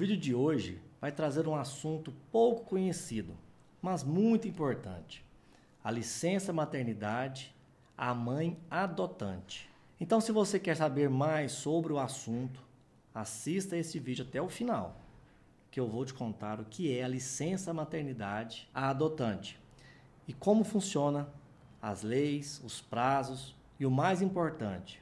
vídeo de hoje vai trazer um assunto pouco conhecido, mas muito importante: a licença maternidade à mãe adotante. Então, se você quer saber mais sobre o assunto, assista esse vídeo até o final, que eu vou te contar o que é a licença maternidade à adotante e como funciona as leis, os prazos e o mais importante,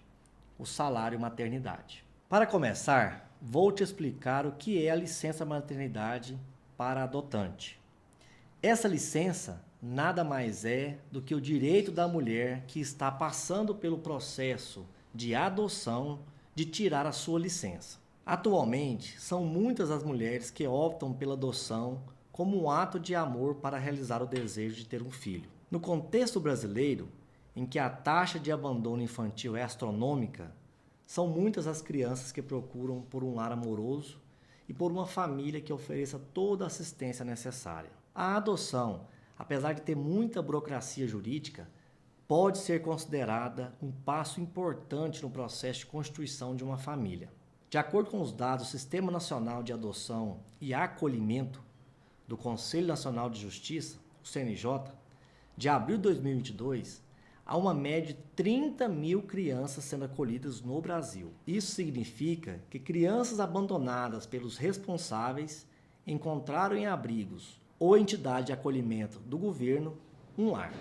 o salário maternidade. Para começar, vou te explicar o que é a licença maternidade para adotante. Essa licença nada mais é do que o direito da mulher que está passando pelo processo de adoção de tirar a sua licença. Atualmente, são muitas as mulheres que optam pela adoção como um ato de amor para realizar o desejo de ter um filho. No contexto brasileiro, em que a taxa de abandono infantil é astronômica, são muitas as crianças que procuram por um lar amoroso e por uma família que ofereça toda a assistência necessária. A adoção, apesar de ter muita burocracia jurídica, pode ser considerada um passo importante no processo de constituição de uma família. De acordo com os dados do Sistema Nacional de Adoção e Acolhimento do Conselho Nacional de Justiça, o CNJ, de abril de 2022, há uma média de 30 mil crianças sendo acolhidas no Brasil. Isso significa que crianças abandonadas pelos responsáveis encontraram em abrigos ou entidade de acolhimento do governo um lar.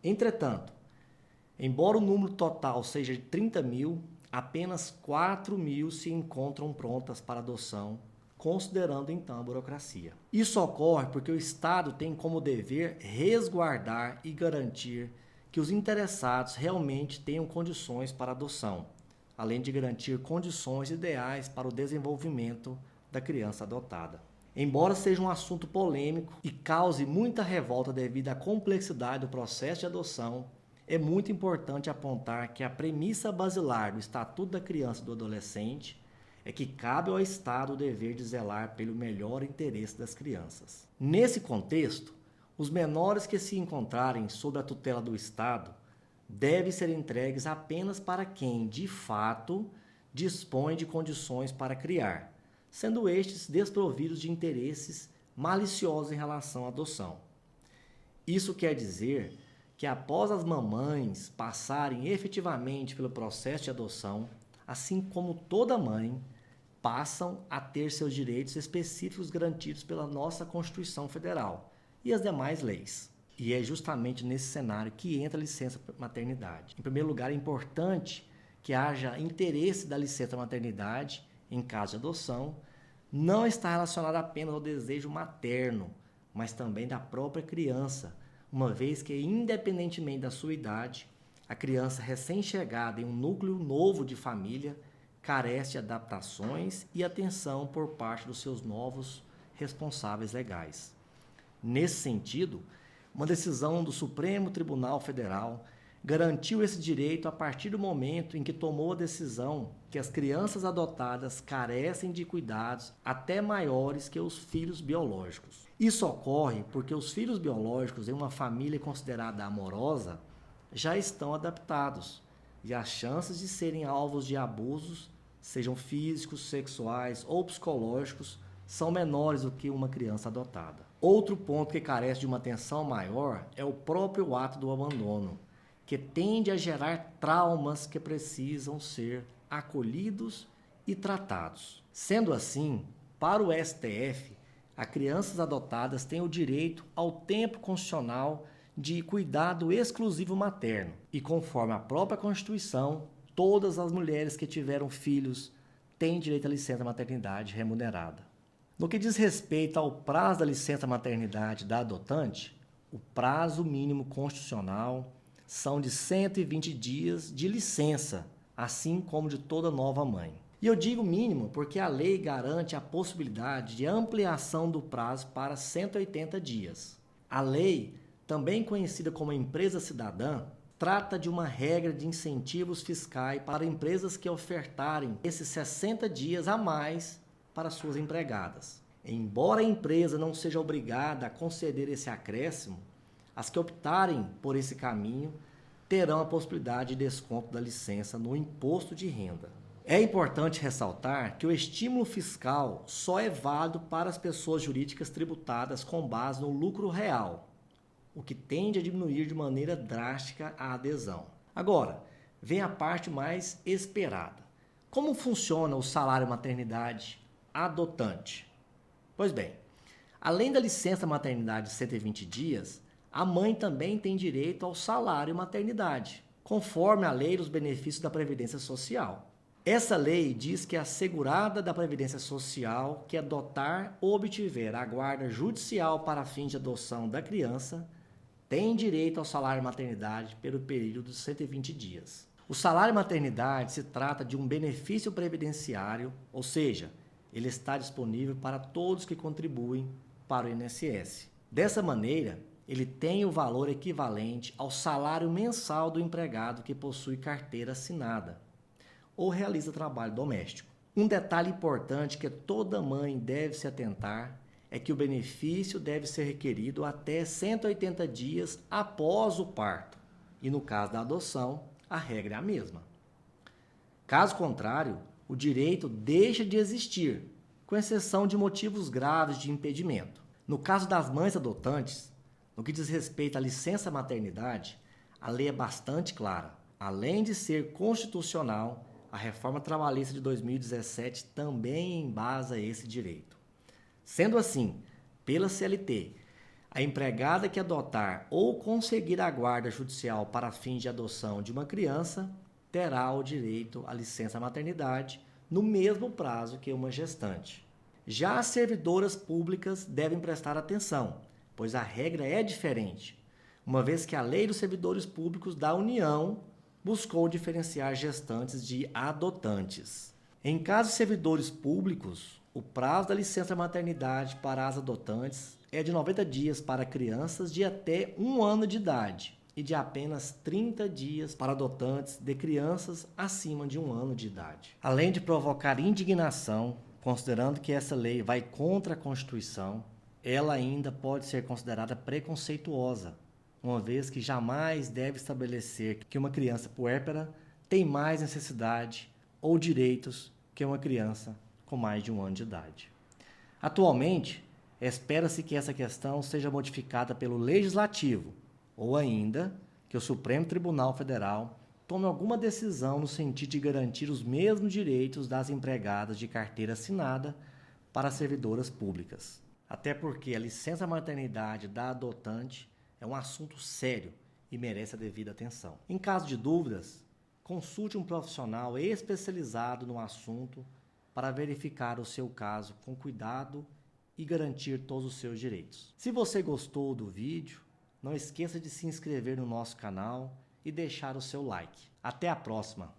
Entretanto, embora o número total seja de 30 mil, apenas 4 mil se encontram prontas para adoção, considerando então a burocracia. Isso ocorre porque o Estado tem como dever resguardar e garantir que os interessados realmente tenham condições para adoção, além de garantir condições ideais para o desenvolvimento da criança adotada. Embora seja um assunto polêmico e cause muita revolta devido à complexidade do processo de adoção, é muito importante apontar que a premissa basilar do Estatuto da Criança e do Adolescente é que cabe ao Estado o dever de zelar pelo melhor interesse das crianças. Nesse contexto, os menores que se encontrarem sob a tutela do Estado devem ser entregues apenas para quem, de fato, dispõe de condições para criar, sendo estes desprovidos de interesses maliciosos em relação à adoção. Isso quer dizer que após as mamães passarem efetivamente pelo processo de adoção, assim como toda mãe, passam a ter seus direitos específicos garantidos pela nossa Constituição Federal e as demais leis. E é justamente nesse cenário que entra a licença maternidade. Em primeiro lugar, é importante que haja interesse da licença maternidade em caso de adoção, não está relacionado apenas ao desejo materno, mas também da própria criança, uma vez que, independentemente da sua idade, a criança recém-chegada em um núcleo novo de família carece de adaptações e atenção por parte dos seus novos responsáveis legais. Nesse sentido, uma decisão do Supremo Tribunal Federal garantiu esse direito a partir do momento em que tomou a decisão que as crianças adotadas carecem de cuidados até maiores que os filhos biológicos. Isso ocorre porque os filhos biológicos em uma família considerada amorosa já estão adaptados e as chances de serem alvos de abusos, sejam físicos, sexuais ou psicológicos, são menores do que uma criança adotada. Outro ponto que carece de uma atenção maior é o próprio ato do abandono, que tende a gerar traumas que precisam ser acolhidos e tratados. Sendo assim, para o STF, as crianças adotadas têm o direito ao tempo constitucional de cuidado exclusivo materno e, conforme a própria Constituição, todas as mulheres que tiveram filhos têm direito à licença maternidade remunerada. No que diz respeito ao prazo da licença maternidade da adotante, o prazo mínimo constitucional são de 120 dias de licença, assim como de toda nova mãe. E eu digo mínimo porque a lei garante a possibilidade de ampliação do prazo para 180 dias. A lei, também conhecida como empresa cidadã, trata de uma regra de incentivos fiscais para empresas que ofertarem esses 60 dias a mais para suas empregadas. Embora a empresa não seja obrigada a conceder esse acréscimo, as que optarem por esse caminho terão a possibilidade de desconto da licença no imposto de renda. É importante ressaltar que o estímulo fiscal só é válido para as pessoas jurídicas tributadas com base no lucro real, o que tende a diminuir de maneira drástica a adesão. Agora, vem a parte mais esperada. Como funciona o salário maternidade adotante? Pois bem, além da licença maternidade de 120 dias, a mãe também tem direito ao salário maternidade, conforme a lei dos benefícios da Previdência Social. Essa lei diz que a segurada da Previdência Social que adotar ou obtiver a guarda judicial para fins de adoção da criança tem direito ao salário maternidade pelo período de 120 dias. O salário maternidade se trata de um benefício previdenciário, ou seja, ele está disponível para todos que contribuem para o INSS. Dessa maneira, ele tem o valor equivalente ao salário mensal do empregado que possui carteira assinada ou realiza trabalho doméstico. Um detalhe importante que toda mãe deve se atentar é que o benefício deve ser requerido até 180 dias após o parto, e no caso da adoção, a regra é a mesma. Caso contrário, o direito deixa de existir, com exceção de motivos graves de impedimento. No caso das mães adotantes, no que diz respeito à licença maternidade, a lei é bastante clara. Além de ser constitucional, a reforma trabalhista de 2017 também embasa esse direito. Sendo assim, pela CLT, a empregada que adotar ou conseguir a guarda judicial para fins de adoção de uma criança terá o direito à licença maternidade no mesmo prazo que uma gestante. Já as servidoras públicas devem prestar atenção, pois a regra é diferente, uma vez que a Lei dos Servidores Públicos da União buscou diferenciar gestantes de adotantes. Em casos de servidores públicos, o prazo da licença maternidade para as adotantes é de 90 dias para crianças de até 1 ano de idade e de apenas 30 dias para adotantes de crianças acima de 1 ano de idade. Além de provocar indignação, considerando que essa lei vai contra a Constituição, ela ainda pode ser considerada preconceituosa, uma vez que jamais deve estabelecer que uma criança puérpera tem mais necessidade ou direitos que uma criança com mais de 1 ano de idade. Atualmente, espera-se que essa questão seja modificada pelo Legislativo, ou ainda que o Supremo Tribunal Federal tome alguma decisão no sentido de garantir os mesmos direitos das empregadas de carteira assinada para servidoras públicas. Até porque a licença maternidade da adotante é um assunto sério e merece a devida atenção. Em caso de dúvidas, consulte um profissional especializado no assunto para verificar o seu caso com cuidado e garantir todos os seus direitos. Se você gostou do vídeo, não esqueça de se inscrever no nosso canal e deixar o seu like. Até a próxima!